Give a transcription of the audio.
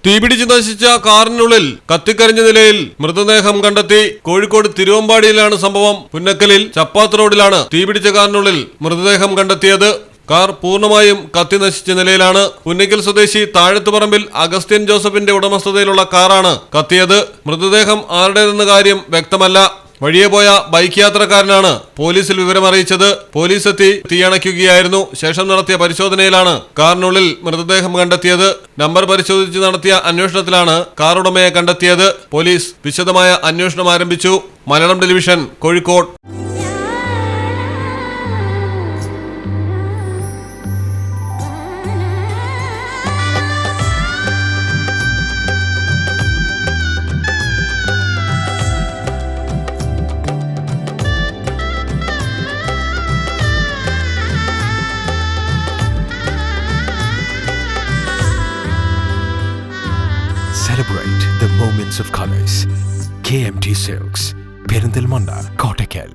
തീപിടിച്ച് നശിച്ച കാറിനുള്ളിൽ കത്തിക്കരിഞ്ഞ നിലയിൽ മൃതദേഹം കണ്ടെത്തി. കോഴിക്കോട് തിരുവമ്പാടിയിലാണ് സംഭവം. പുന്നക്കലിൽ ചപ്പാത്ത് റോഡിലാണ് തീപിടിച്ച കാറിനുള്ളിൽ മൃതദേഹം കണ്ടെത്തിയത്. കാർ പൂർണ്ണമായും കത്തി നശിച്ച നിലയിലാണ്. പുന്നക്കൽ സ്വദേശി താഴത്തുപറമ്പിൽ അഗസ്ത്യൻ ജോസഫിന്റെ ഉടമസ്ഥതയിലുള്ള കാറാണ് കത്തിയത്. മൃതദേഹം ആരുടേതെന്ന കാര്യം വ്യക്തമല്ല. വഴിയെ പോയ ബൈക്ക് യാത്രക്കാരനാണ് പോലീസിൽ വിവരമറിയിച്ചത്. പോലീസ് എത്തി തീയണയ്ക്കുകയായിരുന്നു. ശേഷം നടത്തിയ പരിശോധനയിലാണ് കാറിനുള്ളിൽ മൃതദേഹം കണ്ടെത്തിയത്. നമ്പർ പരിശോധിച്ച് നടത്തിയ അന്വേഷണത്തിലാണ് കാർ ഉടമയെ കണ്ടെത്തിയത്. പോലീസ് വിശദമായ അന്വേഷണം ആരംഭിച്ചു. Malayalam television, Kozhikode. Celebrate the moments of colors. KMT Silks, Perindalmanda, Kottakkal.